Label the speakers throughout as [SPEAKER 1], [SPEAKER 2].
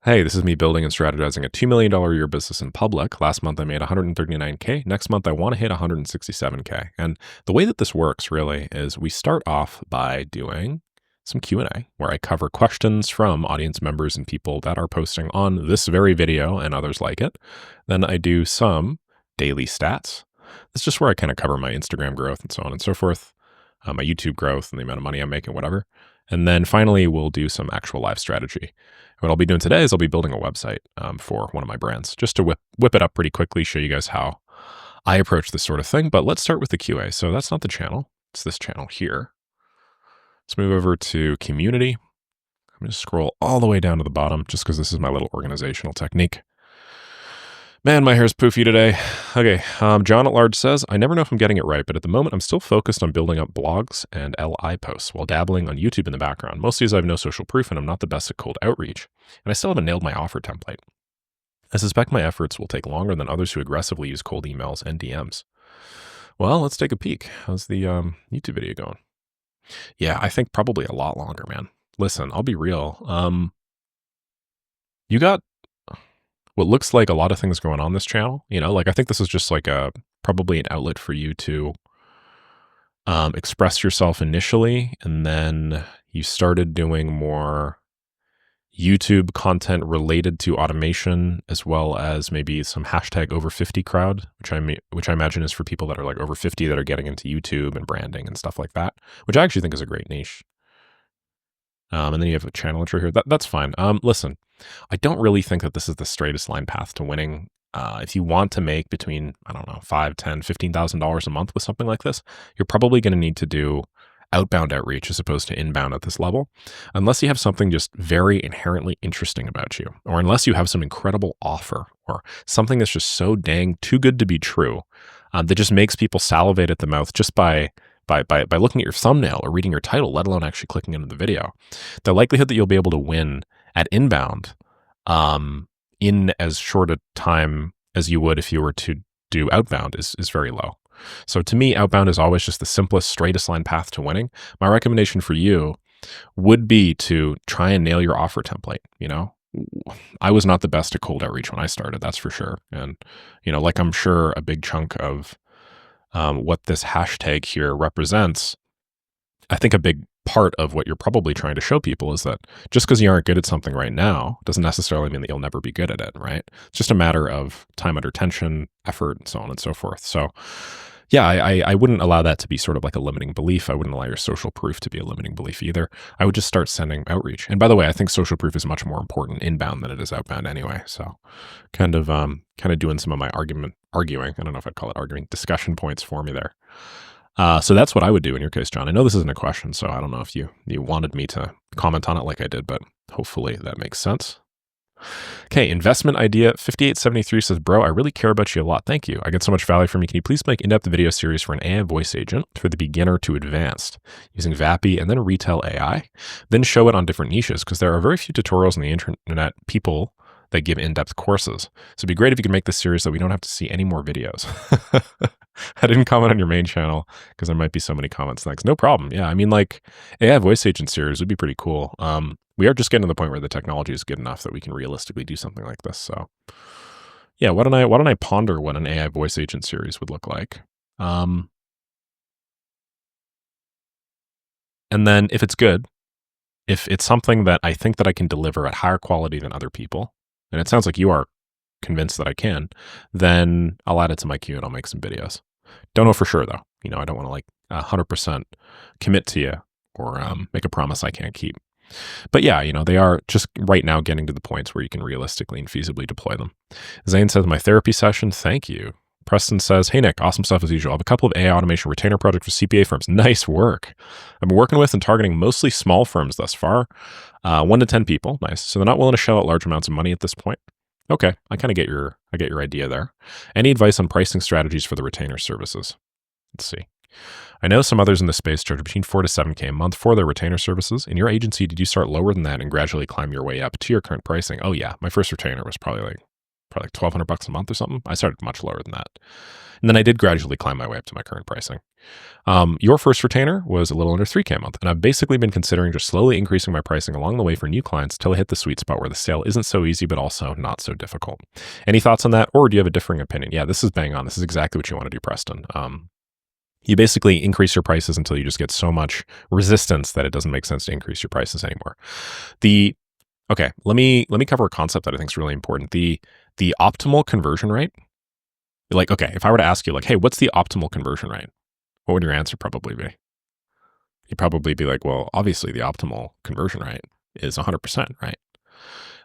[SPEAKER 1] Hey, this is me building and strategizing a $2 million a year business in public. Last month I made 139K. Next month I want to hit 167K. And the way that this works really is we start off by doing some Q&A where I cover questions from audience members and people that are posting on this very video and others like it. Then I do some daily stats. It's just where I kind of cover my Instagram growth and so on and so forth, my YouTube growth and the amount of money I'm making, whatever. And then finally, we'll do some actual live strategy. What I'll be doing today is I'll be building a website for one of my brands, just to whip it up pretty quickly, show you guys how I approach this sort of thing. But let's start with the QA. So that's not the channel. It's this channel here. Let's move over to community. I'm going to scroll all the way down to the bottom just because this is my little organizational technique. Man, my hair's poofy today. Okay, John at Large says, I never know if I'm getting it right, but at the moment I'm still focused on building up blogs and LI posts while dabbling on YouTube in the background, mostly as I have no social proof and I'm not the best at cold outreach. And I still haven't nailed my offer template. I suspect my efforts will take longer than others who aggressively use cold emails and DMs. Well, let's take a peek. How's the YouTube video going? Yeah, I think probably a lot longer, man. Listen, I'll be real. You got what looks like a lot of things going on this channel, like I think this is just like probably an outlet for you to express yourself initially. And then you started doing more YouTube content related to automation, as well as maybe some hashtag over 50 crowd, which I imagine is for people that are like over 50 that are getting into YouTube and branding and stuff like that, which I actually think is a great niche. And then you have a channel intro here. That's fine. Listen, I don't really think that this is the straightest line path to winning. If you want to make between, I don't know, $5,000, $10,000, $15,000 a month with something like this, you're probably going to need to do outbound outreach as opposed to inbound at this level, unless you have something just very inherently interesting about you, or unless you have some incredible offer or something that's just so dang too good to be true that just makes people salivate at the mouth just by looking at your thumbnail or reading your title, let alone actually clicking into the video. The likelihood that you'll be able to win at inbound in as short a time as you would if you were to do outbound is very low. So to me, outbound is always just the simplest, straightest line path to winning. My recommendation for you would be to try and nail your offer template. I was not the best at cold outreach when I started, that's for sure. And, like I'm sure a big chunk of what this hashtag here represents, I think a big part of what you're probably trying to show people is that just because you aren't good at something right now doesn't necessarily mean that you'll never be good at it, right? It's just a matter of time under tension, effort, and so on and so forth. So yeah, I wouldn't allow that to be sort of like a limiting belief. I wouldn't allow your social proof to be a limiting belief either. I would just start sending outreach. And by the way, I think social proof is much more important inbound than it is outbound anyway. So kind of doing some of my arguing, I don't know if I'd call it arguing, discussion points for me there. So that's what I would do in your case, John. I know this isn't a question, so I don't know if you wanted me to comment on it like I did, but hopefully that makes sense. Okay, investment idea 5873 says, bro, I really care about you a lot. Thank you. I get so much value from you. Can you please make in-depth video series for an AI voice agent for the beginner to advanced using VAPI and then retail AI? Then show it on different niches because there are very few tutorials on the internet people that give in-depth courses. So it'd be great if you could make this series so we don't have to see any more videos. I didn't comment on your main channel because there might be so many comments. Thanks. No problem. Yeah, I mean, like AI voice agent series would be pretty cool. We are just getting to the point where the technology is good enough that we can realistically do something like this. So yeah, why don't I ponder what an AI voice agent series would look like? And then if it's good, if it's something that I think that I can deliver at higher quality than other people, and it sounds like you are convinced that I can, then I'll add it to my queue and I'll make some videos. Don't know for sure though. I don't want to like 100% commit to you or make a promise I can't keep. But yeah, they are just right now getting to the points where you can realistically and feasibly deploy them. Zane says, my therapy session, thank you. Preston says, hey, Nick, awesome stuff as usual. I have a couple of AI automation retainer projects for CPA firms. Nice work. I've been working with and targeting mostly small firms thus far, 1 to 10 people. Nice. So they're not willing to shell out large amounts of money at this point. Okay, I kind of get your idea there. Any advice on pricing strategies for the retainer services? Let's see. I know some others in the space charge between 4 to 7K a month for their retainer services. In your agency, did you start lower than that and gradually climb your way up to your current pricing? Oh yeah, my first retainer was probably like probably like $1,200 a month or something. I started much lower than that. And then I did gradually climb my way up to my current pricing. Your first retainer was a little under 3K a month. And I've basically been considering just slowly increasing my pricing along the way for new clients till I hit the sweet spot where the sale isn't so easy, but also not so difficult. Any thoughts on that? Or do you have a differing opinion? Yeah, this is bang on. This is exactly what you want to do, Preston. You basically increase your prices until you just get so much resistance that it doesn't make sense to increase your prices anymore. Okay, let me cover a concept that I think is really important. The optimal conversion rate. Like, okay, if I were to ask you, like, hey, what's the optimal conversion rate? What would your answer probably be? You'd probably be like, well, obviously the optimal conversion rate is 100%, right?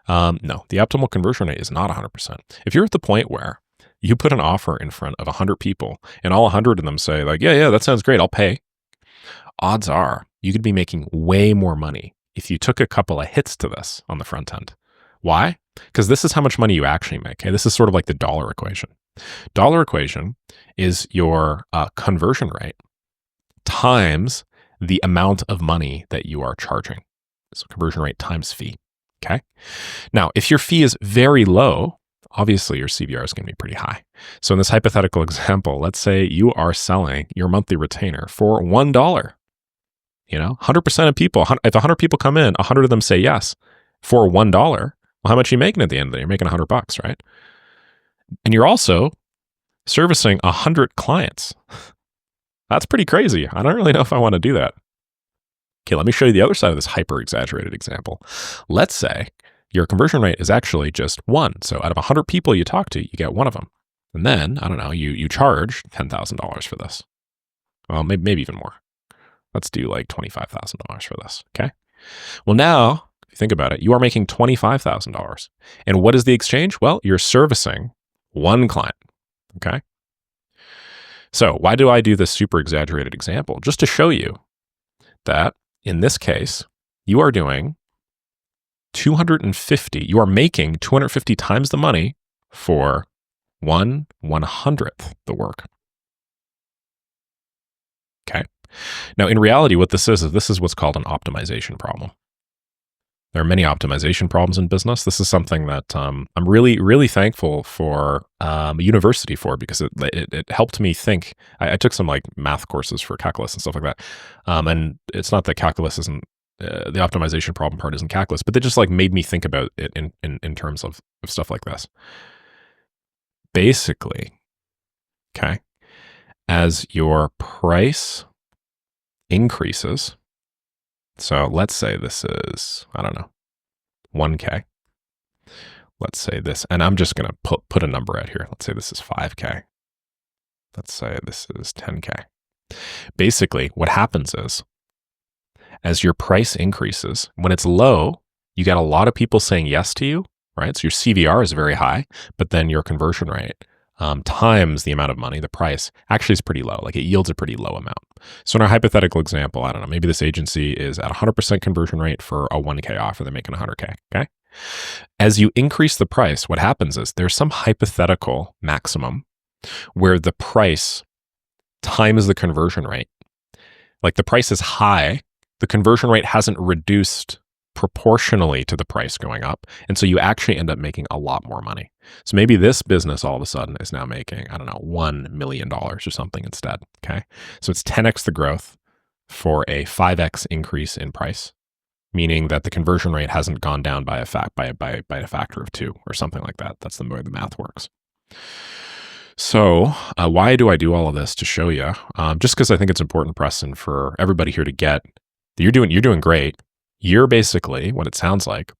[SPEAKER 1] No, the optimal conversion rate is not 100%. If you're at the point where you put an offer in front of 100 people and all 100 of them say like, yeah, that sounds great, I'll pay. Odds are you could be making way more money if you took a couple of hits to this on the front end. Why? Because this is how much money you actually make. Okay? This is sort of like the dollar equation. Dollar equation is your conversion rate times the amount of money that you are charging. So conversion rate times fee. Okay. Now, if your fee is very low, obviously your CVR is going to be pretty high. So in this hypothetical example, let's say you are selling your monthly retainer for $1. 100% of people, if 100 people come in, 100 of them say yes for $1. Well, how much are you making at the end of the day? You're making $100, right? And you're also servicing 100 clients. That's pretty crazy. I don't really know if I want to do that. Okay, let me show you the other side of this hyper-exaggerated example. Let's say your conversion rate is actually just 1. So out of 100 people you talk to, you get one of them. And then, I don't know, you charge $10,000 for this. Well, maybe even more. Let's do like $25,000 for this, okay? Well, now, if you think about it, you are making $25,000. And what is the exchange? Well, you're servicing one client, okay? So why do I do this super exaggerated example? Just to show you that in this case, you are doing 250, you are making 250 times the money for 1/100th the work. Okay. Now, in reality, what this is what's called an optimization problem. There are many optimization problems in business. This is something that I'm really, really thankful for a university for, because it helped me think. I took some like math courses for calculus and stuff like that. And it's not that calculus isn't, the optimization problem part isn't calculus, but they just like made me think about it in terms of stuff like this. Basically, okay, as your price increases, so let's say this is, I don't know, 1K. Let's say this, and I'm just going to put a number out here. Let's say this is 5K. Let's say this is 10K. Basically, what happens is, as your price increases, when it's low, you get a lot of people saying yes to you, right? So your CVR is very high, but then your conversion rate times the amount of money, the price, actually is pretty low. Like it yields a pretty low amount. So in our hypothetical example, I don't know, maybe this agency is at 100% conversion rate for a 1K offer. They're making 100K, okay? As you increase the price, what happens is there's some hypothetical maximum where the price times the conversion rate. Like the price is high, the conversion rate hasn't reduced proportionally to the price going up. And so you actually end up making a lot more money. So maybe this business all of a sudden is now making, I don't know, $1 million or something instead. Okay. So it's 10x the growth for a 5x increase in price, meaning that the conversion rate hasn't gone down by a factor of 2 or something like that. That's the way the math works. So why do I do all of this? To show you, just because I think it's important, Preston, for everybody here to get that you're doing great. You're basically, what it sounds like,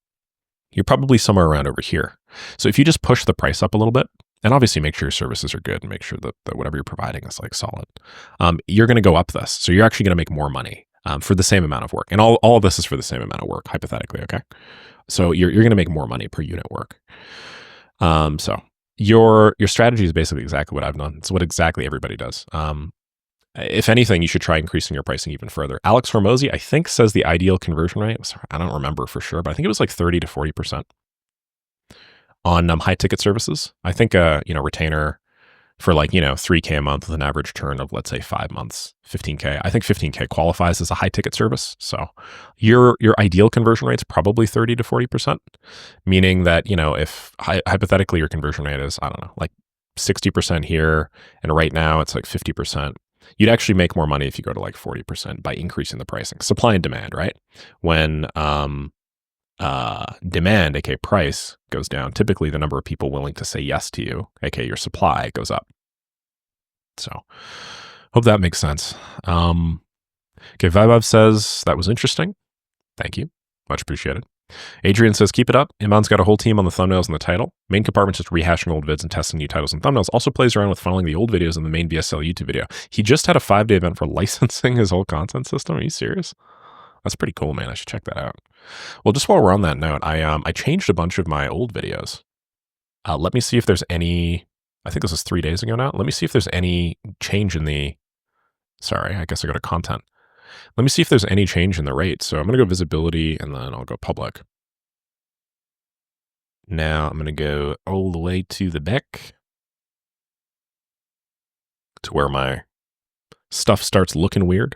[SPEAKER 1] you're probably somewhere around over here. So if you just push the price up a little bit, and obviously make sure your services are good and make sure that whatever you're providing is like solid, you're going to go up this. So you're actually going to make more money for the same amount of work. And all of this is for the same amount of work, hypothetically, okay? So you're going to make more money per unit work. So your strategy is basically exactly what I've done. It's what exactly everybody does. If anything, you should try increasing your pricing even further. Alex Hormozy, I think, says the ideal conversion rate was, I don't remember for sure, but I think it was like 30 to 40% on high ticket services. I think, retainer for like, 3K a month with an average churn of, let's say, 5 months, 15K. I think 15K qualifies as a high ticket service. So your ideal conversion rate is probably 30 to 40%, meaning that, if hypothetically your conversion rate is, I don't know, like 60% here, and right now it's like 50%, you'd actually make more money if you go to like 40% by increasing the pricing. Supply and demand, right? When demand, aka price, goes down, typically the number of people willing to say yes to you, aka your supply, goes up. So hope that makes sense. Okay, Vibev says that was interesting. Thank you. Much appreciated. Adrian says, keep it up. Iman's got a whole team on the thumbnails and the title. Main compartment's just rehashing old vids and testing new titles and thumbnails. Also plays around with funneling the old videos in the main VSL YouTube video. He just had a 5-day event for licensing his whole content system. Are you serious? That's pretty cool, man. I should check that out. Well, just while we're on that note, I changed a bunch of my old videos. Let me see if there's any, I think this is 3 days ago now. Let me see if there's any change in the, sorry, I guess I go to content. Let me see if there's any change in the rate. So I'm going to go visibility and then I'll go public. Now I'm going to go all the way to the back to where my stuff starts looking weird.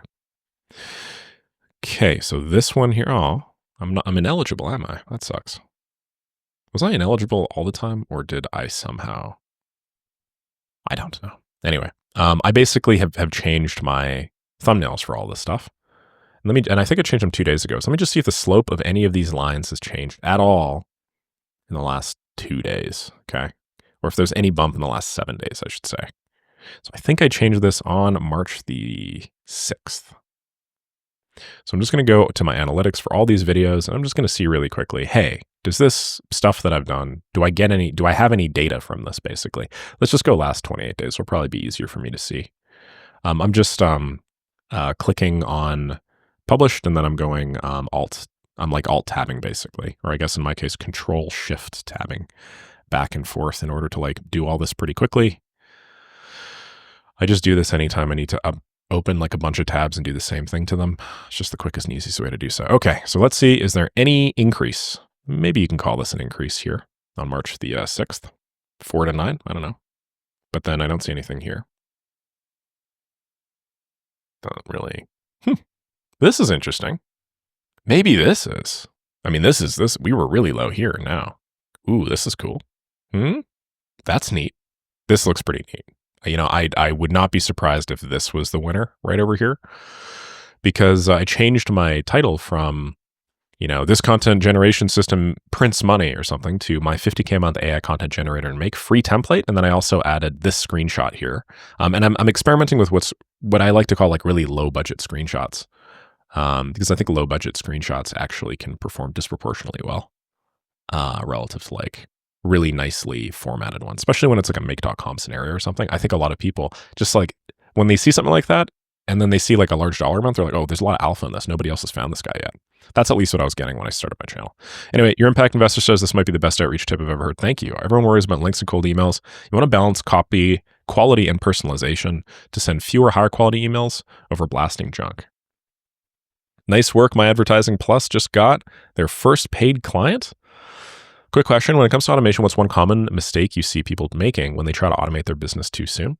[SPEAKER 1] Okay, so this one here, oh, I'm ineligible, am I? That sucks. Was I ineligible all the time, or did I somehow? I don't know. Anyway, I basically have changed my thumbnails for all this stuff. And I think I changed them 2 days ago. So let me just see if the slope of any of these lines has changed at all in the last 2 days, okay? Or if there's any bump in the last 7 days, I should say. So I think I changed this on March the 6th. So I'm just going to go to my analytics for all these videos, and I'm just going to see really quickly, hey, does this stuff that I've done, do I have any data from this, basically? Let's just go last 28 days. It'll probably be easier for me to see. I'm just clicking on published, and then I'm going alt. I'm like alt tabbing, basically, or I guess in my case, control shift tabbing back and forth in order to like do all this pretty quickly. I just do this anytime I need to open like a bunch of tabs and do the same thing to them. It's just the quickest and easiest way to do so. Okay, so let's see, is there any increase? Maybe you can call this an increase here on March the 6th, 4 to 9, I don't know. But then I don't see anything here. Not really. This is interesting. Maybe this is. I mean, this. We were really low here now. Ooh, this is cool. That's neat. This looks pretty neat. I would not be surprised if this was the winner right over here, because I changed my title from, this content generation system prints money or something to my 50K a month AI content generator and make free template. And then I also added this screenshot here. And I'm experimenting with what I like to call like really low budget screenshots, because I think low budget screenshots actually can perform disproportionately well relative to like really nicely formatted ones, especially when it's like a make.com scenario or something. I think a lot of people just like when they see something like that and then they see like a large dollar amount, they're like, oh, there's a lot of alpha in this. Nobody else has found this guy yet. That's at least what I was getting when I started my channel. Anyway, Your Impact Investor says this might be the best outreach tip I've ever heard. Thank you. Everyone worries about links and cold emails. You want to balance copy, quality, and personalization to send fewer higher quality emails over blasting junk. Nice work. My Advertising Plus just got their first paid client. Quick question. When it comes to automation, what's one common mistake you see people making when they try to automate their business too soon?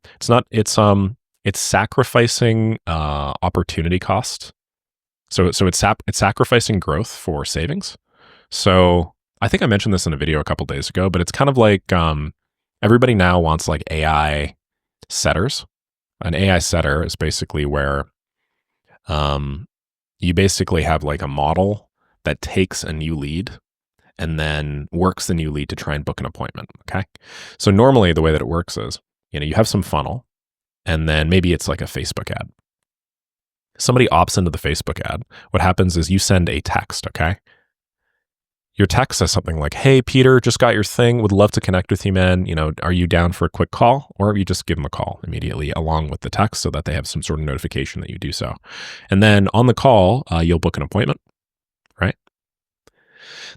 [SPEAKER 1] It's sacrificing opportunity cost. So it's sacrificing growth for savings. So I think I mentioned this in a video a couple days ago, but it's kind of like everybody now wants like AI setters. An AI setter is basically where you basically have like a model that takes a new lead and then works the new lead to try and book an appointment, okay? So normally the way that it works is, you have some funnel, and then maybe it's like a Facebook ad. Somebody opts into the Facebook ad. What happens is you send a text, okay? Your text says something like, hey, Peter, just got your thing. Would love to connect with you, man. Are you down for a quick call? Or you just give them a call immediately along with the text so that they have some sort of notification that you do so. And then on the call, you'll book an appointment, right?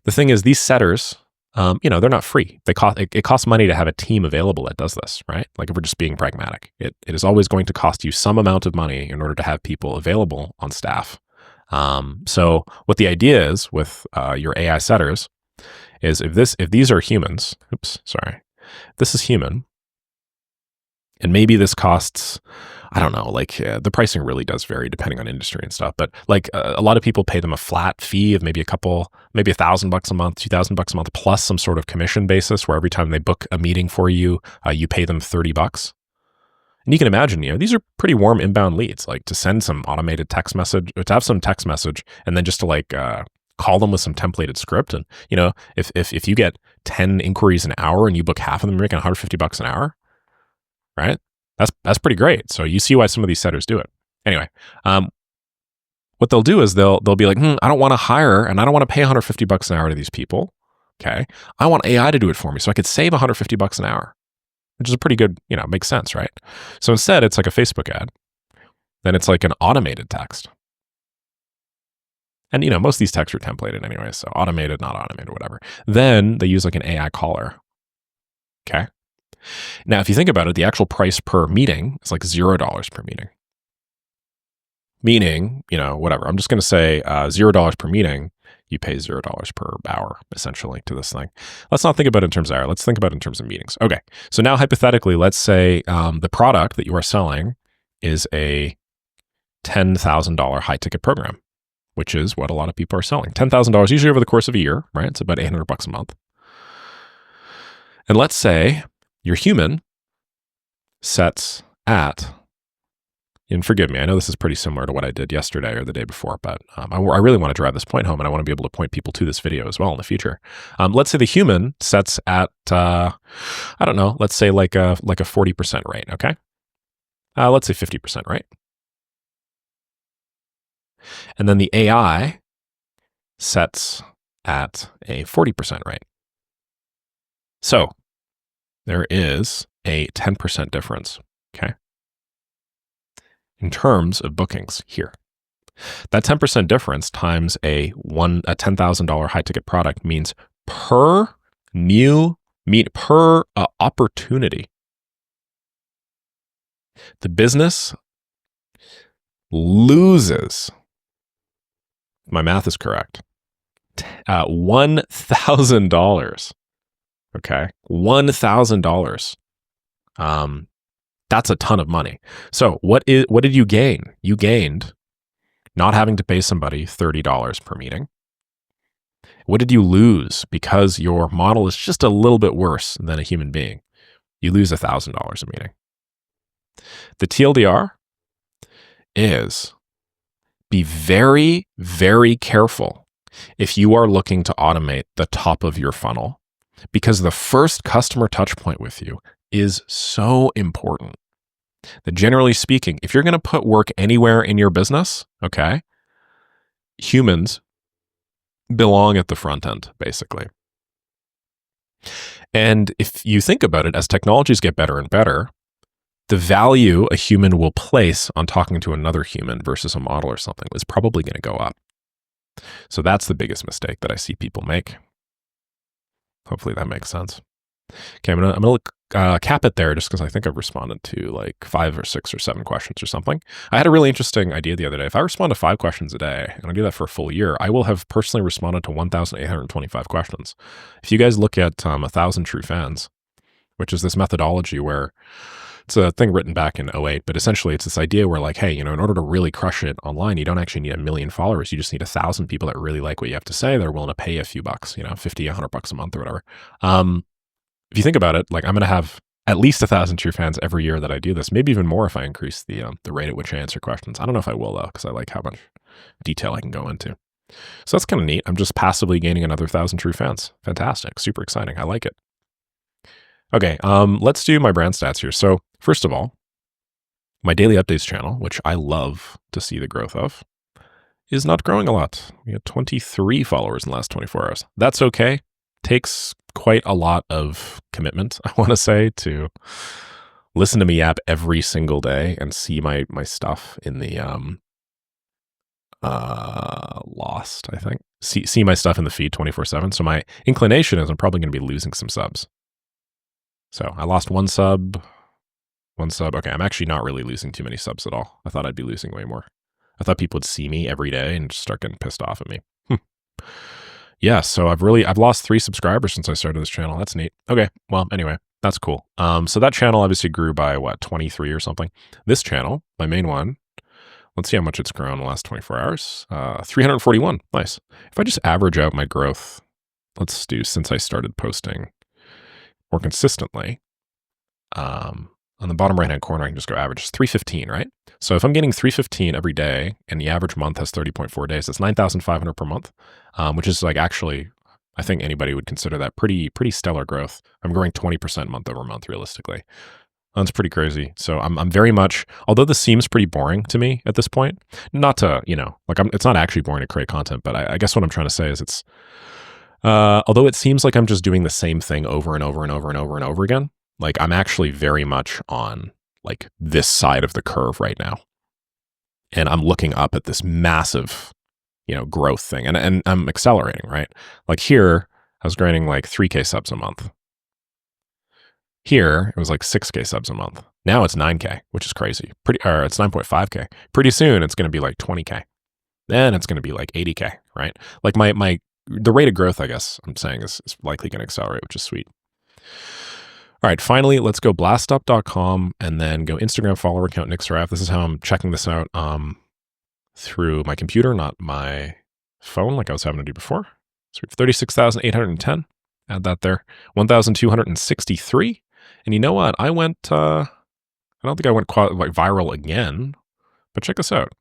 [SPEAKER 1] The thing is, these setters, they're not free. It costs money to have a team available that does this, right? Like if we're just being pragmatic, it is always going to cost you some amount of money in order to have people available on staff. So what the idea is with your AI setters is if these are humans, this is human, And maybe this costs, I don't know, like the pricing really does vary depending on industry and stuff. But like a lot of people pay them a flat fee of maybe maybe $1,000 a month, $2,000 a month, plus some sort of commission basis where every time they book a meeting for you, you pay them $30. And you can imagine, these are pretty warm inbound leads, like to send some automated text message, or to have some text message, and then just to like call them with some templated script. And, if you get 10 inquiries an hour and you book half of them, you're making $150 an hour, right? That's pretty great. So you see why some of these setters do it. Anyway, what they'll do is they'll be like, I don't want to hire and I don't want to pay $150 an hour to these people. Okay. I want AI to do it for me so I could save $150 an hour, which is a pretty good, makes sense, right? So instead, it's like a Facebook ad. Then it's like an automated text. And, most of these texts are templated anyway, so automated, not automated, whatever. Then they use like an AI caller. Okay. Now, if you think about it, the actual price per meeting is like $0 per meeting. Meaning, whatever. I'm just going to say $0 per meeting. You pay $0 per hour, essentially, to this thing. Let's not think about it in terms of hour. Let's think about it in terms of meetings. Okay. So now, hypothetically, let's say the product that you are selling is a $10,000 high-ticket program, which is what a lot of people are selling. $10,000 usually over the course of a year, right? It's about $800 a month. And let's say your human sets at, and forgive me, I know this is pretty similar to what I did yesterday or the day before, but I really want to drive this point home, and I want to be able to point people to this video as well in the future. Let's say the human sets at, I don't know, let's say like a 40% rate, okay? Let's say 50% rate. And then the AI sets at a 40% rate. So there is a 10% difference, okay, in terms of bookings here. That 10% difference times a $10,000 high ticket product means per opportunity, the business loses, if my math is correct, $1,000. Okay, $1,000. That's a ton of money. So what did you gain? You gained not having to pay somebody $30 per meeting. What did you lose because your model is just a little bit worse than a human being? You lose $1,000 a meeting. The TLDR is be very, very careful if you are looking to automate the top of your funnel, because the first customer touch point with you is so important that, generally speaking, if you're going to put work anywhere in your business, okay, humans belong at the front end, basically. And if you think about it, as technologies get better and better, the value a human will place on talking to another human versus a model or something is probably going to go up. So that's the biggest mistake that I see people make. Hopefully that makes sense. Okay, I'm gonna cap it there just because I think I've responded to like 5 or 6 or 7 questions or something. I had a really interesting idea the other day. If I respond to 5 questions a day, and I do that for a full year, I will have personally responded to 1,825 questions. If you guys look at 1,000 True Fans, which is this methodology where it's a thing written back in 2008, but essentially it's this idea where like, hey, in order to really crush it online, you don't actually need 1 million followers. You just need 1,000 people that really like what you have to say. They're willing to pay you a few bucks, $50, $100 a month or whatever. If you think about it, like I'm going to have at least 1,000 True Fans every year that I do this, maybe even more if I increase the rate at which I answer questions. I don't know if I will though, because I like how much detail I can go into. So that's kind of neat. I'm just passively gaining another 1,000 True Fans. Fantastic. Super exciting. I like it. Okay, let's do my brand stats here. So first of all, my daily updates channel, which I love to see the growth of, is not growing a lot. We had 23 followers in the last 24 hours. That's okay. Takes quite a lot of commitment, I want to say, to listen to me yap every single day and see my stuff in the lost, I think. See my stuff in the feed 24/7. So my inclination is I'm probably going to be losing some subs. So I lost one sub. Okay, I'm actually not really losing too many subs at all. I thought I'd be losing way more. I thought people would see me every day and just start getting pissed off at me. Yeah, so I've lost 3 subscribers since I started this channel. That's neat. Okay, well, anyway, That's cool. So that channel obviously grew by what, 23 or something. This channel, my main one, let's see how much it's grown in the last 24 hours. 341. Nice. If I just average out my growth, let's do since I started posting more consistently. On the bottom right-hand corner, I can just go average. It's 315, right? So if I'm getting 315 every day and the average month has 30.4 days, that's 9,500 per month, which is like actually, I think anybody would consider that pretty stellar growth. I'm growing 20% month over month realistically. That's pretty crazy. So I'm very much, although this seems pretty boring to me at this point, not to, like it's not actually boring to create content, but I guess what I'm trying to say is it's, although it seems like I'm just doing the same thing over and over and over and over and over again, like I'm actually very much on like this side of the curve right now. And I'm looking up at this massive, growth thing and I'm accelerating, right? Like here, I was grinding like 3K subs a month. Here, it was like 6K subs a month. Now it's 9K, which is crazy. Or it's 9.5K. Pretty soon, it's going to be like 20K. Then it's going to be like 80K, right? Like the rate of growth, I guess I'm saying is likely going to accelerate, which is sweet. All right, finally, let's go blastup.com and then go Instagram follower account, Nick Saraev. This is how I'm checking this out through my computer, not my phone like I was having to do before. So we have 36,810. Add that there. 1,263. And you know what? I don't think I went viral again, but check this out.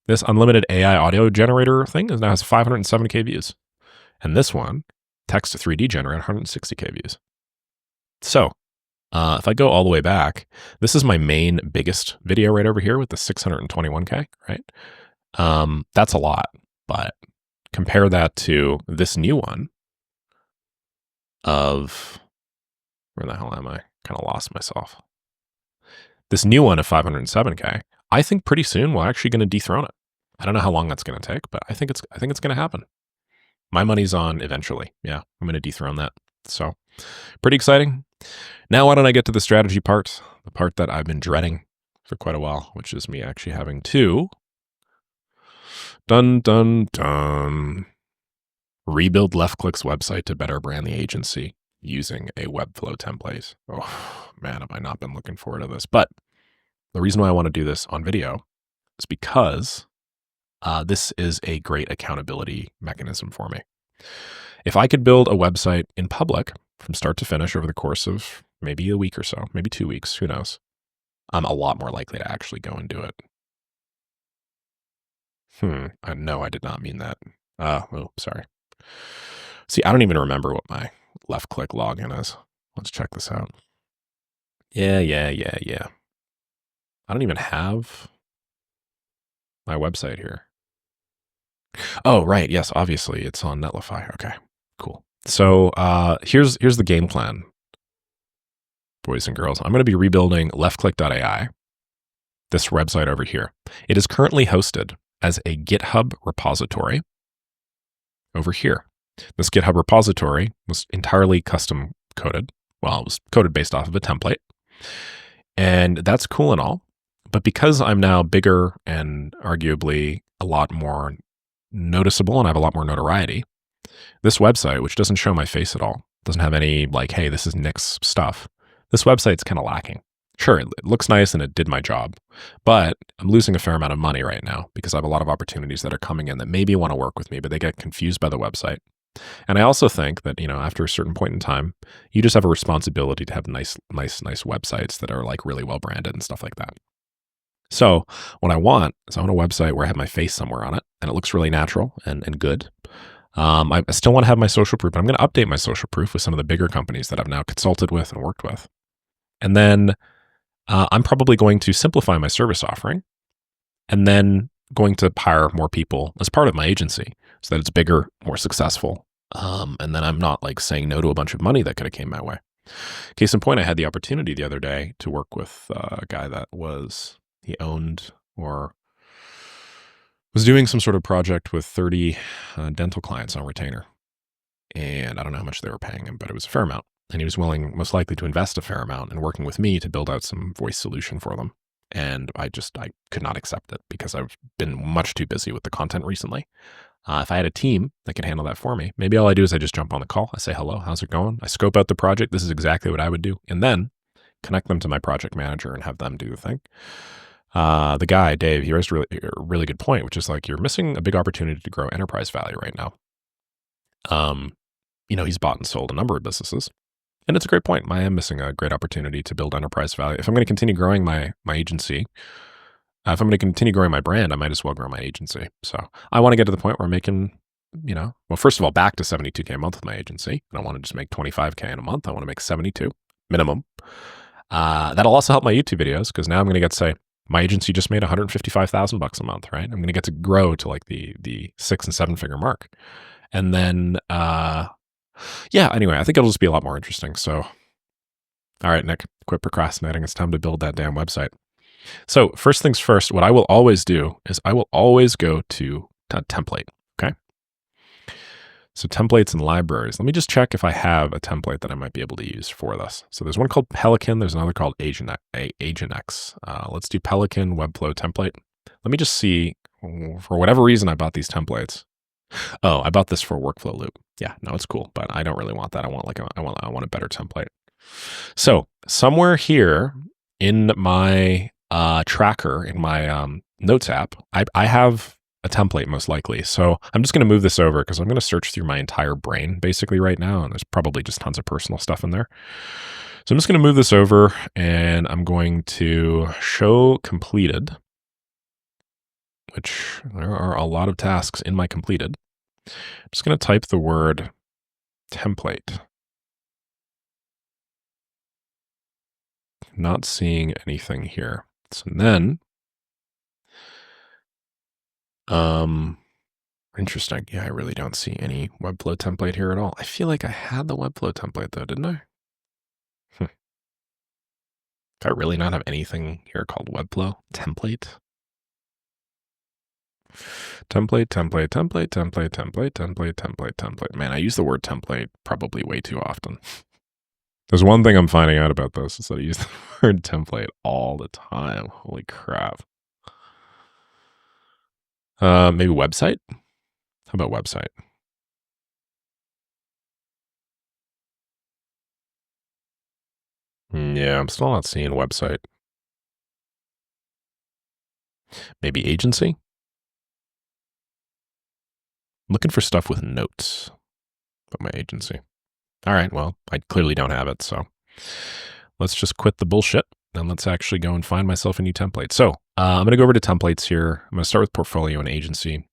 [SPEAKER 1] This unlimited AI audio generator thing now has 570K views. And this one, text to 3D generator, 160K views. So if I go all the way back, this is my main biggest video right over here with the 621K, right? That's a lot, but compare that to this new one of, where the hell am I? Kind of lost myself. This new one of 507K, I think pretty soon we're actually going to dethrone it. I don't know how long that's going to take, but I think it's going to happen. My money's on eventually. Yeah, I'm going to dethrone that. So pretty exciting. Now, why don't I get to the strategy part, the part that I've been dreading for quite a while, which is me actually having to rebuild LeftClick's website to better brand the agency using a Webflow template. Oh, man, have I not been looking forward to this. But the reason why I want to do this on video is because this is a great accountability mechanism for me. If I could build a website in public from start to finish over the course of maybe a week or so, maybe 2 weeks, who knows, I'm a lot more likely to actually go and do it. No, I did not mean that. Oh, sorry. See, I don't even remember what my LeftClick login is. Let's check this out. Yeah. I don't even have my website here. Oh, right. Yes, obviously it's on Netlify. Okay, cool. So here's the game plan, boys and girls. I'm going to be rebuilding leftclick.ai, this website over here. It is currently hosted as a GitHub repository over here. This GitHub repository was entirely custom coded. Well, it was coded based off of a template. And that's cool and all. But because I'm now bigger and arguably a lot more noticeable and I have a lot more notoriety, this website, which doesn't show my face at all, doesn't have any like, hey, this is Nick's stuff. This website's kind of lacking. Sure, it looks nice and it did my job, but I'm losing a fair amount of money right now because I have a lot of opportunities that are coming in that maybe want to work with me, but they get confused by the website. And I also think that, after a certain point in time, you just have a responsibility to have nice websites that are like really well branded and stuff like that. So what I want is I want a website where I have my face somewhere on it and it looks really natural and good. I still want to have my social proof, but I'm going to update my social proof with some of the bigger companies that I've now consulted with and worked with. And then I'm probably going to simplify my service offering and then going to hire more people as part of my agency so that it's bigger, more successful. And then I'm not like saying no to a bunch of money that could have came my way. Case in point, I had the opportunity the other day to work with a guy that he owned or was doing some sort of project with 30 dental clients on retainer. And I don't know how much they were paying him, but it was a fair amount. And he was willing, most likely, to invest a fair amount in working with me to build out some voice solution for them. And I could not accept it because I've been much too busy with the content recently. If I had a team that could handle that for me, maybe all I do is I just jump on the call. I say, hello, how's it going? I scope out the project. This is exactly what I would do. And then connect them to my project manager and have them do the thing. The guy, Dave, he raised a really good point, which is like, you're missing a big opportunity to grow enterprise value right now. He's bought and sold a number of businesses. And it's a great point. I am missing a great opportunity to build enterprise value. If I'm going to continue growing my agency, if I'm going to continue growing my brand, I might as well grow my agency. So I want to get to the point where I'm making, well, first of all, back to 72K a month with my agency. I don't want to just make 25K in a month. I want to make 72 minimum. That'll also help my YouTube videos, because now I'm going to get to say, my agency just made $155,000 a month, right? I'm going to get to grow to like the 6 and 7 figure mark. And then, anyway, I think it'll just be a lot more interesting. So, all right, Nick, quit procrastinating. It's time to build that damn website. So first things first, what I will always do is I will always go to template, okay? So templates and libraries. Let me just check if I have a template that I might be able to use for this. So there's one called Pelican. There's another called AgentX. Let's do Pelican Webflow template. Let me just see, for whatever reason, I bought these templates. Oh, I bought this for a workflow loop. Yeah, no, it's cool, but I don't really want that. I want a better template. So somewhere here in my tracker, in my notes app, I have a template most likely. So I'm just going to move this over because I'm going to search through my entire brain basically right now. And there's probably just tons of personal stuff in there. So I'm just going to move this over and I'm going to show completed, which there are a lot of tasks in my completed. I'm just going to type the word template. Not seeing anything here. So then, interesting. Yeah, I really don't see any Webflow template here at all. I feel like I had the Webflow template though, didn't I? Do I really not have anything here called Webflow template? Template. Man, I use the word template probably way too often. There's one thing I'm finding out about this is that I use the word template all the time. Holy crap. Maybe website? How about website? Yeah, I'm still not seeing website. Maybe agency? I'm looking for stuff with notes about my agency. All right, well, I clearly don't have it, so let's just quit the bullshit and let's actually go and find myself a new template. So I'm going to go over to templates here. I'm going to start with portfolio and agency.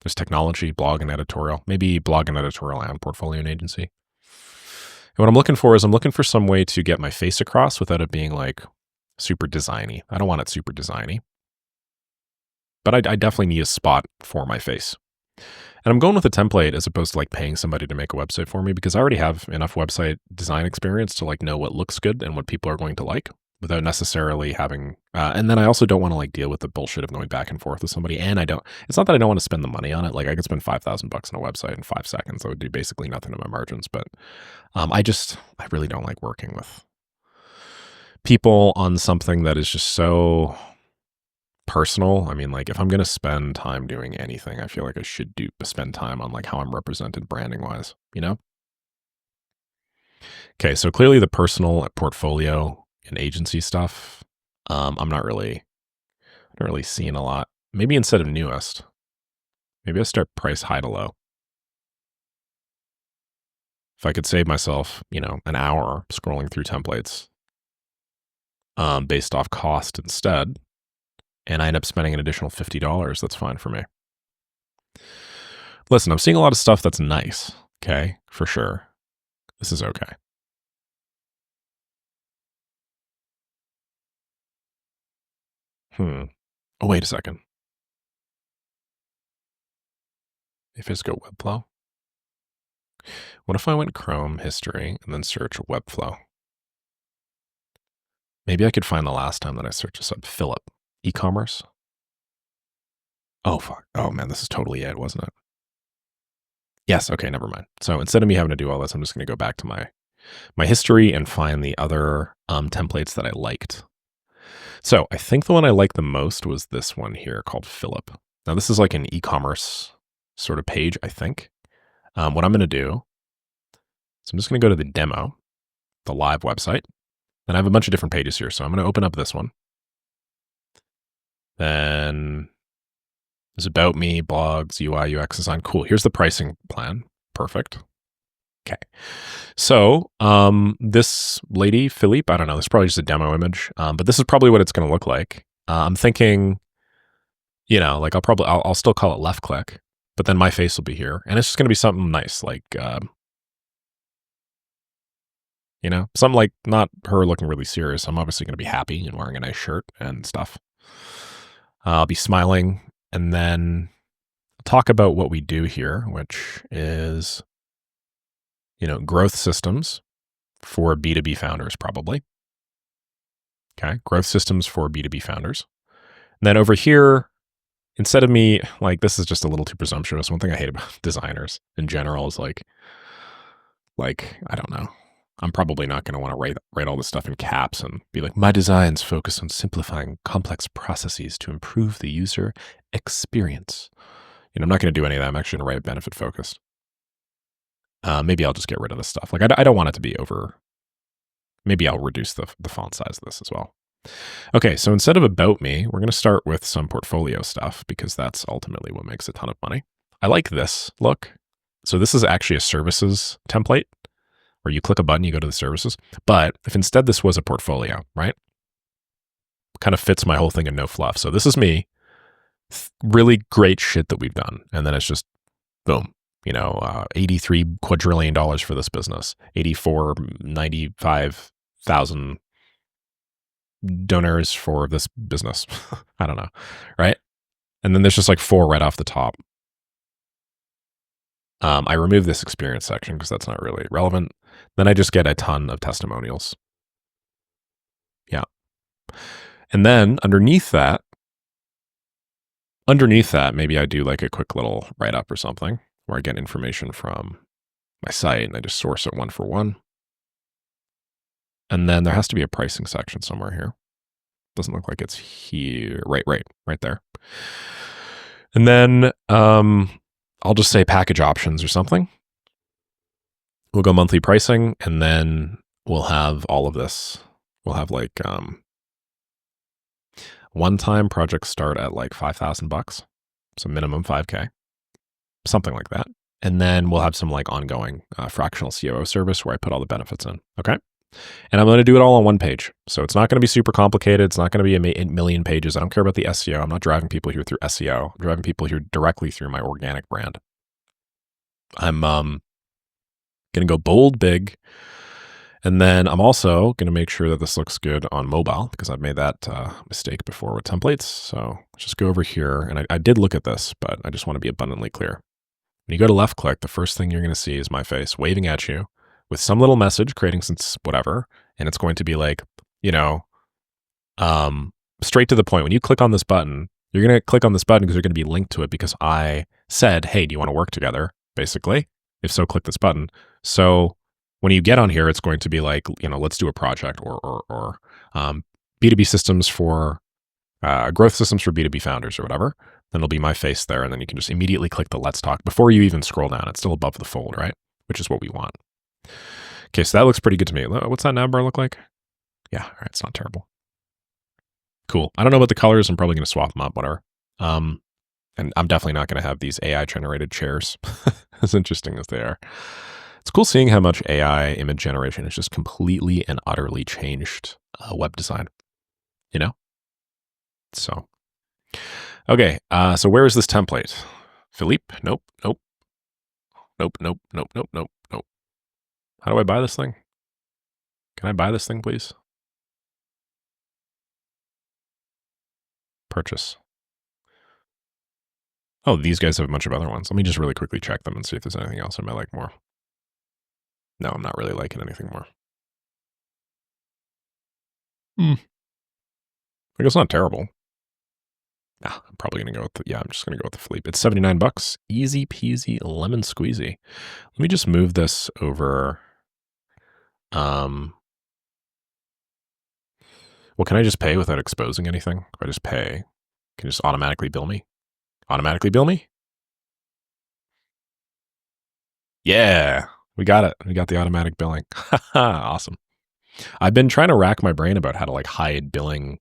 [SPEAKER 1] There's technology, blog and editorial, maybe blog and editorial and portfolio and agency. And what I'm looking for is I'm looking for some way to get my face across without it being like super designy. I don't want it super designy, but I definitely need a spot for my face. And I'm going with a template as opposed to like paying somebody to make a website for me, because I already have enough website design experience to like know what looks good and what people are going to like without necessarily having, and then I also don't want to like deal with the bullshit of going back and forth with somebody. And it's not that I don't want to spend the money on it. Like I could spend $5,000 on a website in 5 seconds. That would do basically nothing to my margins. But I really don't like working with people on something that is just so personal. I mean, like if I'm going to spend time doing anything, I feel like I should spend time on like how I'm represented branding wise, Okay. So clearly the personal portfolio and agency stuff, I'm not really seeing a lot. Maybe instead of newest, maybe I start price high to low. If I could save myself, an hour scrolling through templates, based off cost instead, and I end up spending an additional $50, that's fine for me. Listen, I'm seeing a lot of stuff that's nice, okay, for sure. This is okay. Oh, wait a second. If I just go Webflow. What if I went Chrome history and then search Webflow? Maybe I could find the last time that I searched this up. Philip, e-commerce. Oh, fuck. Oh, man, this is totally it, wasn't it? Yes, okay, never mind. So instead of me having to do all this, I'm just going to go back to my history and find the other templates that I liked. So I think the one I liked the most was this one here called Philip. Now, this is like an e-commerce sort of page, I think. What I'm going to do is I'm just going to go to the demo, the live website. And I have a bunch of different pages here. So I'm going to open up this one. Then there's about me, blogs, UI, UX design. Cool. Here's the pricing plan. Perfect. Okay. So this lady, Philippe, I don't know, this is probably just a demo image, but this is probably what it's going to look like. I'm thinking, you know, like I'll still call it left click, but then my face will be here. And it's just going to be something nice, like, you know, something like not her looking really serious. I'm obviously going to be happy and wearing a nice shirt and stuff. I'll be smiling, and then talk about what we do here, which is, you know, growth systems for B2B founders, probably. Okay. Growth systems for B2B founders. And then over here, instead of me, like, this is just a little too presumptuous. One thing I hate about designers in general is like, I don't know. I'm probably not going to want to write all this stuff in caps and be like, my designs focus on simplifying complex processes to improve the user experience. You know, I'm not going to do any of that. I'm actually going to write it benefit focused. Maybe I'll just get rid of this stuff. Like, I don't want it to be over. Maybe I'll reduce the font size of this as well. Okay, so instead of about me, we're going to start with some portfolio stuff because that's ultimately what makes a ton of money. I like this look. So this is actually a services template where you click a button, you go to the services. But if instead this was a portfolio, right? Kind of fits my whole thing in no fluff. So this is me, really great shit that we've done. And then it's just, boom, you know, $83 quadrillion for this business, 95,000 donors for this business. I don't know, right? And then there's just like 4 right off the top. I remove this experience section because that's not really relevant. Then I just get a ton of testimonials. Yeah. And then underneath that, maybe I do like a quick little write-up or something where I get information from my site and I just source it one for one. And then there has to be a pricing section somewhere here. Doesn't look like it's here. Right there. And then I'll just say package options or something. We'll go monthly pricing, and then we'll have all of this. We'll have like one-time projects start at like $5,000, so minimum 5K, something like that. And then we'll have some like ongoing fractional COO service where I put all the benefits in. Okay. And I'm going to do it all on one page. So it's not going to be super complicated. It's not going to be a million pages. I don't care about the SEO. I'm not driving people here through SEO. I'm driving people here directly through my organic brand. I'm going to go bold, big. And then I'm also going to make sure that this looks good on mobile because I've made that mistake before with templates. So just go over here. And I did look at this, but I just want to be abundantly clear. When you go to left click, the first thing you're going to see is my face waving at you with some little message creating since whatever. And it's going to be like, you know, straight to the point. When you click on this button, you're going to click on this button because you're going to be linked to it because I said, hey, do you want to work together? Basically. If so, click this button. So when you get on here, it's going to be like, you know, let's do a project or B2B systems for growth systems for B2B founders or whatever. Then it'll be my face there. And then you can just immediately click the let's talk before you even scroll down. It's still above the fold, right? Which is what we want. Okay, so that looks pretty good to me. What's that navbar look like? Yeah, all right, it's not terrible. Cool. I don't know about the colors. I'm probably going to swap them up, whatever. And I'm definitely not going to have these AI-generated chairs, as interesting as they are. It's cool seeing how much AI image generation has just completely and utterly changed web design, you know? So, okay, so where is this template? Philippe? Nope. How do I buy this thing? Can I buy this thing, please? Purchase. Oh, these guys have a bunch of other ones. Let me just really quickly check them and see if there's anything else I might like more. No, I'm not really liking anything more. I guess it's not terrible. I'm probably going to go with I'm just going to go with the Philippe. It's $79. Easy peasy lemon squeezy. Let me just move this over. Well, can I just pay without exposing anything? If I just pay, can you just automatically bill me? Automatically bill me? Yeah, we got it. We got the automatic billing. Awesome. I've been trying to rack my brain about how to like hide billing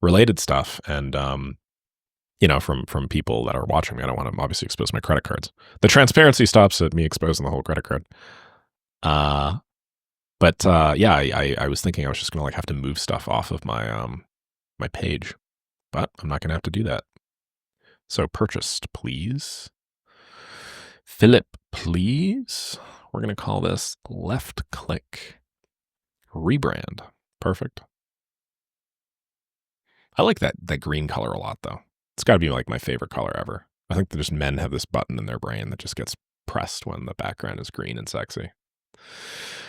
[SPEAKER 1] related stuff, and from people that are watching me. I don't want to obviously expose my credit cards. The transparency stops at me exposing the whole credit card. Uh, but yeah, I was thinking I was just gonna like have to move stuff off of my page, but I'm not gonna have to do that. So purchased, please. Philip, please. We're gonna call this left click rebrand. Perfect. I like that green color a lot though. It's got to be like my favorite color ever. I think that just men have this button in their brain that just gets pressed when the background is green and sexy.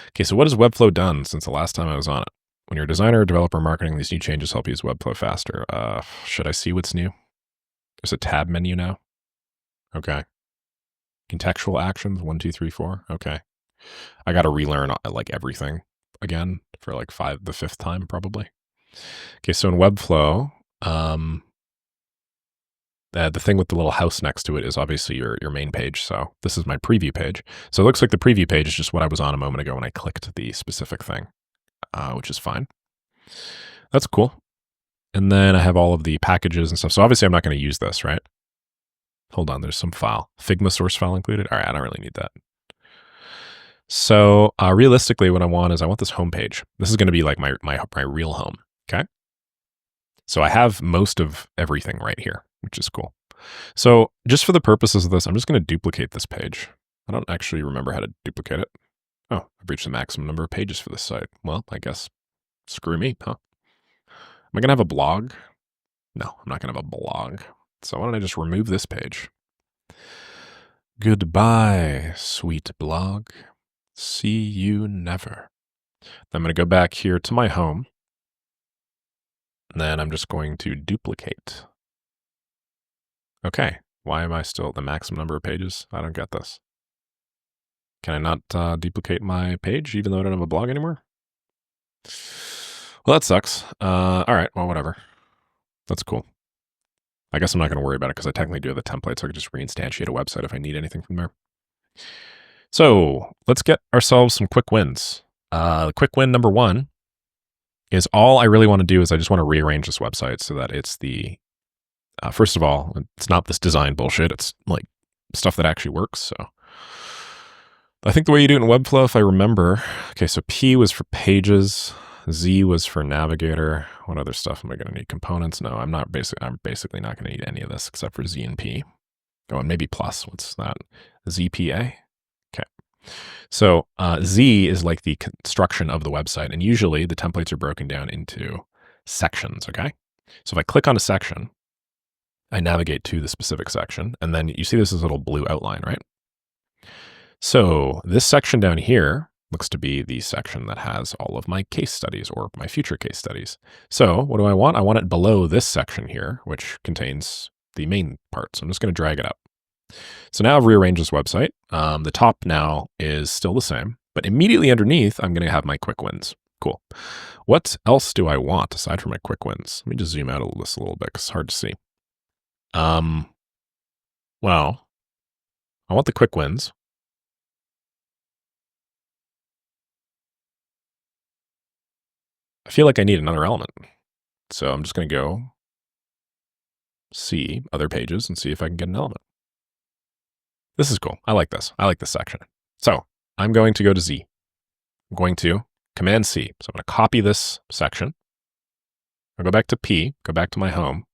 [SPEAKER 1] Okay, so what has Webflow done since the last time I was on it? When you're a designer or developer marketing, these new changes help you use Webflow faster. Should I see what's new? There's a tab menu now. Okay. Contextual actions, 1, 2, 3, 4. Okay. I got to relearn like everything again for like the fifth time probably. Okay, so in Webflow, the thing with the little house next to it is obviously your main page. So this is my preview page. So it looks like the preview page is just what I was on a moment ago when I clicked the specific thing, which is fine. That's cool. And then I have all of the packages and stuff. So obviously I'm not going to use this, right? Hold on, there's some file. Figma source file included. All right, I don't really need that. So realistically, what I want this home page. This is going to be like my real home. Okay. So I have most of everything right here, which is cool. So just for the purposes of this, I'm just going to duplicate this page. I don't actually remember how to duplicate it. Oh, I've reached the maximum number of pages for this site. Well, I guess screw me, huh? Am I going to have a blog? No, I'm not going to have a blog. So why don't I just remove this page? Goodbye, sweet blog. See you never. I'm going to go back here to my home. And then I'm just going to duplicate. Okay, why am I still at the maximum number of pages? I don't get this. Can I not duplicate my page even though I don't have a blog anymore? Well, that sucks. All right, well, whatever. That's cool. I guess I'm not going to worry about it because I technically do have the template, so I can just reinstantiate a website if I need anything from there. So let's get ourselves some quick wins. Quick win number 1 is all I really want to do is I just want to rearrange this website so that it's first of all, it's not this design bullshit. It's like stuff that actually works. So I think the way you do it in Webflow, if I remember, okay, so P was for pages, Z was for navigator. What other stuff am I going to need? Components? No, I'm basically not going to need any of this except for Z and P. Oh, and maybe plus. What's that? ZPA? Okay. So Z is like the construction of the website, and usually the templates are broken down into sections, okay? So if I click on a section, I navigate to the specific section, and then you see this is a little blue outline, right? So this section down here looks to be the section that has all of my case studies or my future case studies. So what do I want? I want it below this section here, which contains the main part. So I'm just going to drag it up. So now I've rearranged this website. The top now is still the same, but immediately underneath, I'm going to have my quick wins. Cool. What else do I want aside from my quick wins? Let me just zoom out this a little bit because it's hard to see. Well, I want the quick wins. I feel like I need another element. So I'm just going to go see other pages and see if I can get an element. This is cool. I like this. I like this section. So I'm going to go to Z. I'm going to Command C. So I'm going to copy this section. I'll go back to P, go back to my home,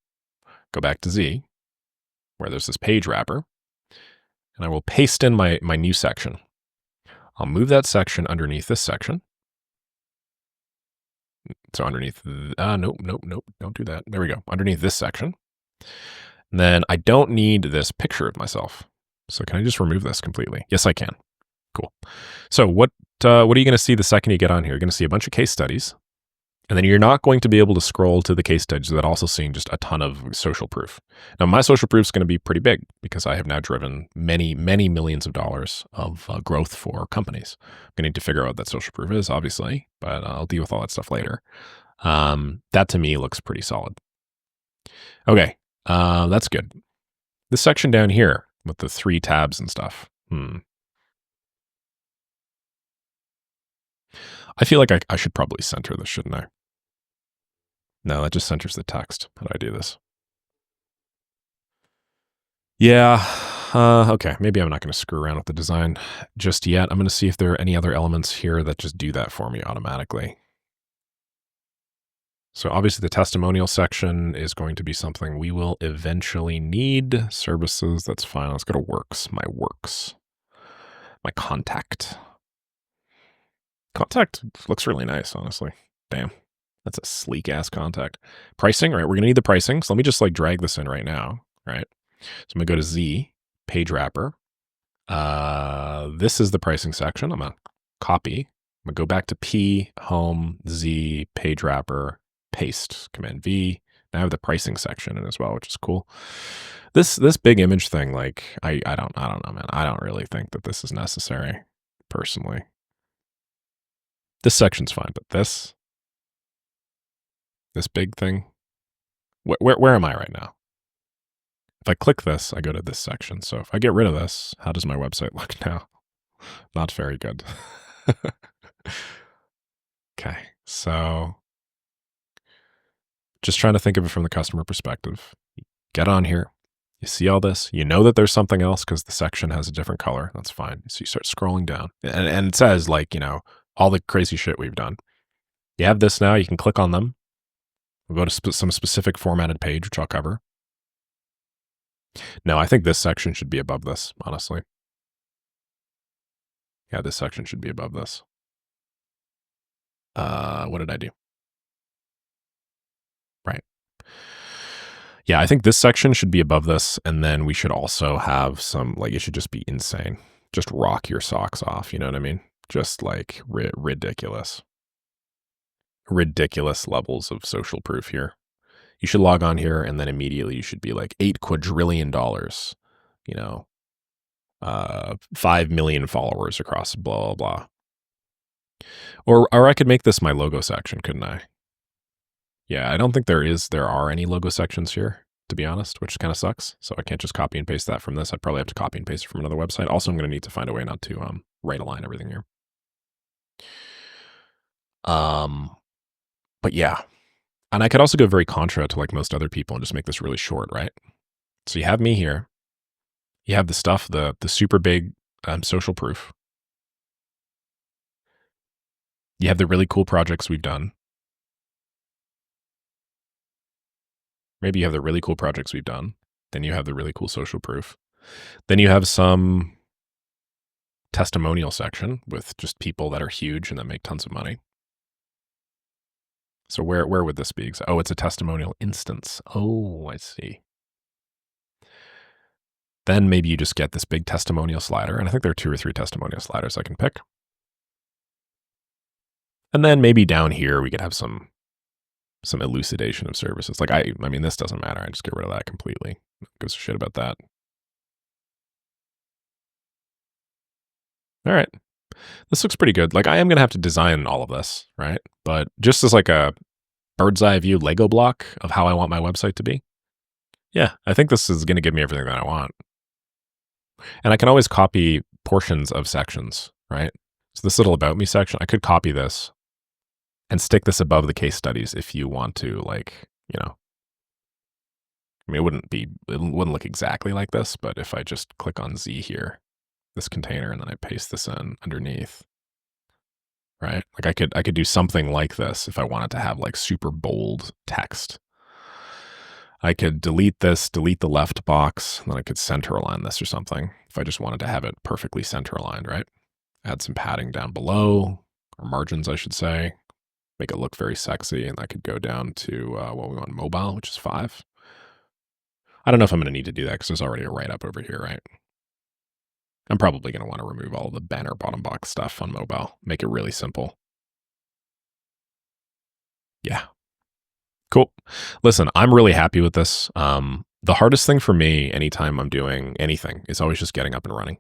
[SPEAKER 1] go back to Z, where there's this page wrapper, and I will paste in my new section. I'll move that section underneath this section. So underneath, nope, don't do that. There we go. Underneath this section. And then I don't need this picture of myself. So can I just remove this completely? Yes, I can. Cool. So what are you going to see the second you get on here? You're going to see a bunch of case studies. And then you're not going to be able to scroll to the case studies without also seeing just a ton of social proof. Now, my social proof is going to be pretty big because I have now driven many, many millions of dollars of growth for companies. I'm going to need to figure out what that social proof is, obviously, but I'll deal with all that stuff later. That to me looks pretty solid. Okay, that's good. This section down here with the 3 tabs and stuff. I feel like I should probably center this, shouldn't I? No, that just centers the text. How do I do this? Yeah. Okay. Maybe I'm not going to screw around with the design just yet. I'm going to see if there are any other elements here that just do that for me automatically. So obviously the testimonial section is going to be something we will eventually need. Services, that's fine. Let's go to works. My works. My contact. Contact looks really nice, honestly. Damn. That's a sleek ass contact. Pricing, right? We're going to need the pricing. So let me just like drag this in right now, right? So I'm going to go to Z, page wrapper. This is the pricing section. I'm going to copy. I'm going to go back to P, home, Z, page wrapper, paste, Command V. Now I have the pricing section in as well, which is cool. This big image thing, like I don't know, man. I don't really think that this is necessary, personally. This section's fine, but this big thing, where am I right now? If I click this, I go to this section. So if I get rid of this, how does my website look now? Not very good. Okay, so just trying to think of it from the customer perspective. Get on here. You see all this. You know that there's something else because the section has a different color. That's fine. So you start scrolling down. And it says, like, you know, all the crazy shit we've done. You have this now. You can click on them. We'll go to some specific formatted page, which I'll cover. No, I think this section should be above this, honestly. Yeah, this section should be above this. What did I do? Right. Yeah, I think this section should be above this, and then we should also have some, like, it should just be insane. Just rock your socks off, you know what I mean? Just, like, ridiculous. Ridiculous levels of social proof here. You should log on here, and then immediately you should be like, $8 quadrillion, you know, 5 million followers across blah, blah, blah. Or I could make this my logo section, couldn't I? Yeah, I don't think there are any logo sections here, to be honest, which kind of sucks. So I can't just copy and paste that from this. I'd probably have to copy and paste it from another website. Also, I'm going to need to find a way not to right align everything here. But yeah. And I could also go very contra to like most other people and just make this really short, right? So you have me here. You have the stuff, the super big social proof. You have the really cool projects we've done. Maybe you have the really cool projects we've done. Then you have the really cool social proof. Then you have some testimonial section with just people that are huge and that make tons of money. So where would this be? Oh, it's a testimonial instance. Oh, I see. Then maybe you just get this big testimonial slider. And I think there are 2 or 3 testimonial sliders I can pick. And then maybe down here we could have some elucidation of services. Like I mean, this doesn't matter. I just get rid of that completely. Who gives a shit about that? All right. This looks pretty good. Like I am going to have to design all of this, right? But just as like a bird's eye view Lego block of how I want my website to be. Yeah, I think this is going to give me everything that I want. And I can always copy portions of sections, right? So this little about me section, I could copy this and stick this above the case studies if you want to, like, you know. I mean, it wouldn't look exactly like this, but if I just click on Z here, this container, and then I paste this in underneath, right? Like I could do something like this if I wanted to have like super bold text. I could delete this, delete the left box, and then I could center align this or something if I just wanted to have it perfectly center aligned, right? Add some padding down below, or margins, I should say. Make it look very sexy, and I could go down to what we want, mobile, which is 5. I don't know if I'm going to need to do that because there's already a write-up over here, right? I'm probably going to want to remove all of the banner bottom box stuff on mobile. Make it really simple. Yeah. Cool. Listen, I'm really happy with this. The hardest thing for me anytime I'm doing anything is always just getting up and running.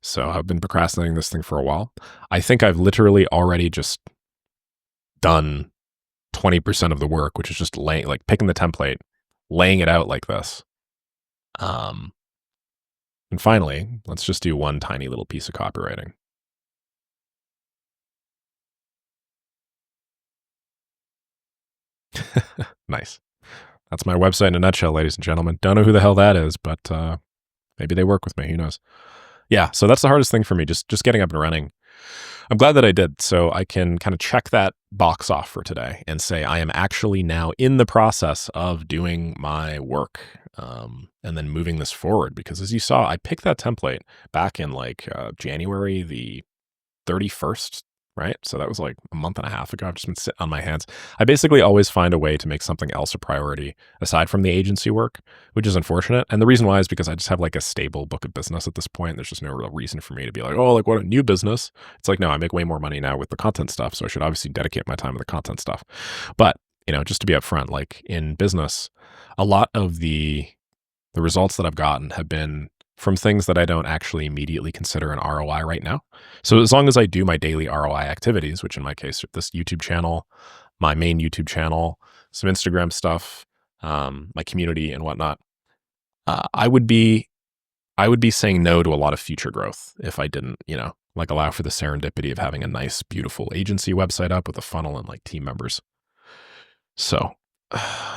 [SPEAKER 1] So I've been procrastinating this thing for a while. I think I've literally already just done 20% of the work, which is just picking the template, laying it out like this. And finally, let's just do one tiny little piece of copywriting. Nice. That's my website in a nutshell, ladies and gentlemen. Don't know who the hell that is, but maybe they work with me. Who knows? Yeah, so that's the hardest thing for me, just getting up and running. I'm glad that I did, so I can kind of check that box off for today and say I am actually now in the process of doing my work, and then moving this forward. Because as you saw, I picked that template back in like January the 31st, right? So that was like a month and a half ago. I've just been sitting on my hands. I basically always find a way to make something else a priority aside from the agency work, which is unfortunate. And the reason why is because I just have like a stable book of business at this point. There's just no real reason for me to be like, oh, like what a new business. It's like, no, I make way more money now with the content stuff. So I should obviously dedicate my time to the content stuff. But, just to be upfront, like in business, a lot of the results that I've gotten have been from things that I don't actually immediately consider an ROI right now. So as long as I do my daily ROI activities, which in my case, this YouTube channel, my main YouTube channel, some Instagram stuff, my community and whatnot, I would be saying no to a lot of future growth if I didn't, like allow for the serendipity of having a nice, beautiful agency website up with a funnel and like team members. So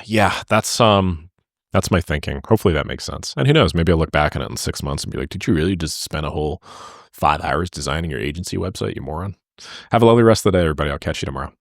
[SPEAKER 1] yeah, that's my thinking. Hopefully that makes sense. And who knows, maybe I'll look back on it in 6 months and be like, did you really just spend a whole 5 hours designing your agency website, you moron? Have a lovely rest of the day, everybody. I'll catch you tomorrow.